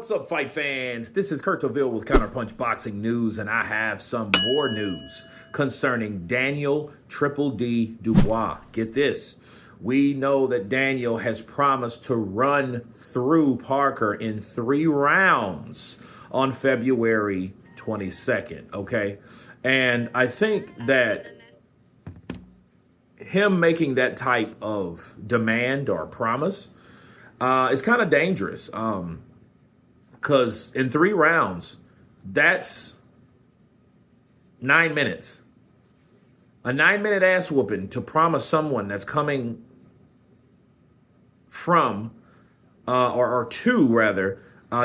What's up, fight fans? This is Kurt Taville with Counterpunch Boxing News, and I have some more news concerning Daniel Triple D Dubois. Get this. We know that Daniel has promised to run through Parker in 3 rounds on February 22nd, okay? And I think that him making that type of demand or promise is kind of dangerous. Because in 3 rounds, that's 9 minutes. A 9-minute ass whooping to promise someone that's coming from, or to rather,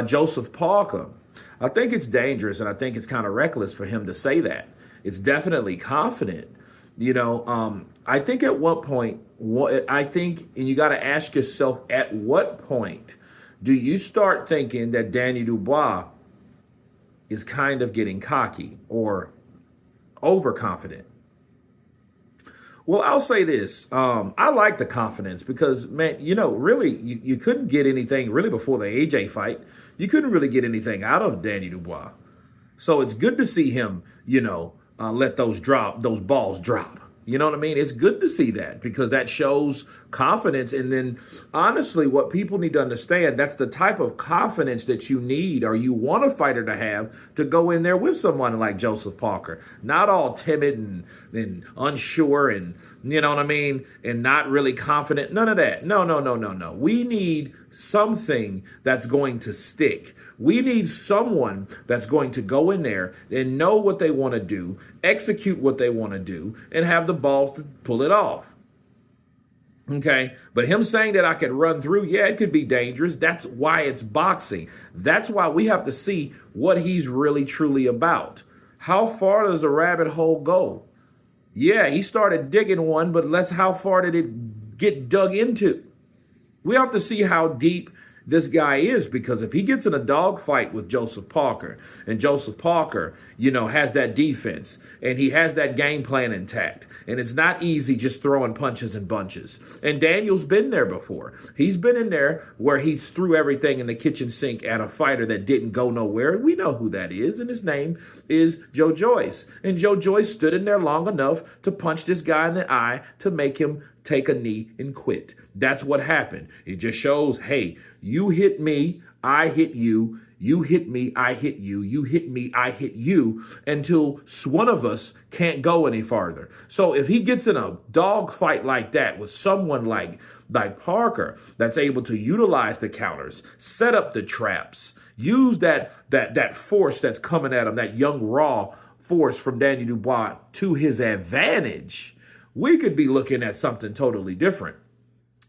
Joseph Parker. I think it's dangerous, and I think it's kind of reckless for him to say that. It's definitely confident. You know, I think at what point, and you got to ask yourself, at what point do you start thinking that Danny Dubois is kind of getting cocky or overconfident? Well, I'll say this. I like the confidence because, man, you know, really, you couldn't get anything really before the AJ fight. You couldn't really get anything out of Danny Dubois. So it's good to see him, you know, let those balls drop. You know what I mean? It's good to see that because that shows confidence. And then, honestly, what people need to understand, that's the type of confidence that you need or you want a fighter to have to go in there with someone like Joseph Parker. Not all timid and unsure and, you know what I mean, and not really confident. None of that. No. We need something that's going to stick. We need someone that's going to go in there and know what they want to do, execute what they want to do, and have the balls to pull it off. Okay, but him saying that I could run through, yeah, it could be dangerous. That's why it's boxing. That's why we have to see what he's really truly about. How far does the rabbit hole go? Yeah, he started digging one, but how far did it get dug into? We have to see how deep this guy is, because if he gets in a dogfight with Joseph Parker and Joseph Parker, you know, has that defense and he has that game plan intact, and it's not easy just throwing punches and bunches. And Daniel's been there before. He's been in there where he threw everything in the kitchen sink at a fighter that didn't go nowhere. And we know who that is. And his name is Joe Joyce. And Joe Joyce stood in there long enough to punch this guy in the eye to make him take a knee and quit. That's what happened. It just shows, hey, you hit me, I hit you, you hit me, I hit you, you hit me, I hit you, until one of us can't go any farther. So if he gets in a dog fight like that with someone like Parker, that's able to utilize the counters, set up the traps, use that force that's coming at him, that young raw force from Danny Dubois to his advantage, we could be looking at something totally different.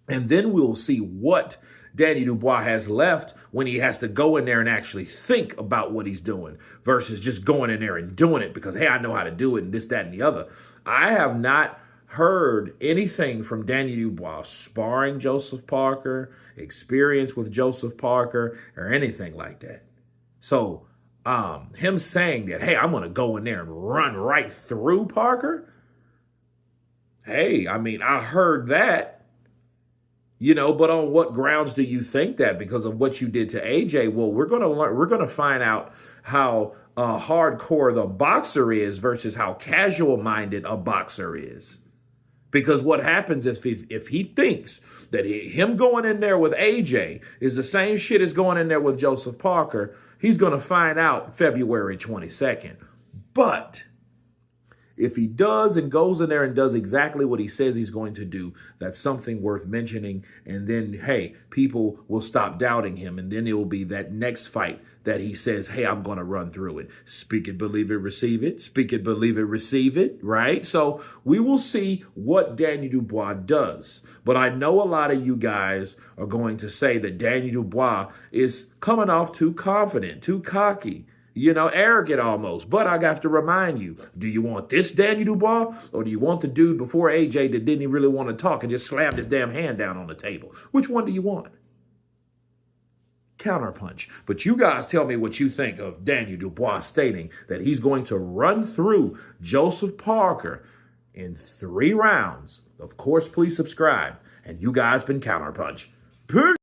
And then we'll see what Danny Dubois has left when he has to go in there and actually think about what he's doing versus just going in there and doing it because, hey, I know how to do it and this, that, and the other. I have not heard anything from Danny Dubois sparring Joseph Parker, experience with Joseph Parker, or anything like that. So him saying that, hey, I'm going to go in there and run right through Parker. Hey, I mean, I heard that. You know, but on what grounds do you think that? Because of what you did to AJ? Well, we're going to learn. We're going to find out how hardcore the boxer is versus how casual-minded a boxer is. Because what happens if he thinks that him going in there with AJ is the same shit as going in there with Joseph Parker, he's going to find out February 22nd. But if he does and goes in there and does exactly what he says he's going to do, that's something worth mentioning. And then, hey, people will stop doubting him. And then it will be that next fight that he says, hey, I'm going to run through it. Speak it, believe it, receive it. Speak it, believe it, receive it, right? So we will see what Danny Dubois does. But I know a lot of you guys are going to say that Danny Dubois is coming off too confident, too cocky. You know, arrogant almost. But I have to remind you, do you want this Danny Dubois or do you want the dude before AJ that didn't really want to talk and just slammed his damn hand down on the table? Which one do you want? Counterpunch. But you guys tell me what you think of Danny Dubois stating that he's going to run through Joseph Parker in 3 rounds. Of course, please subscribe. And you guys been Counterpunch. Peace.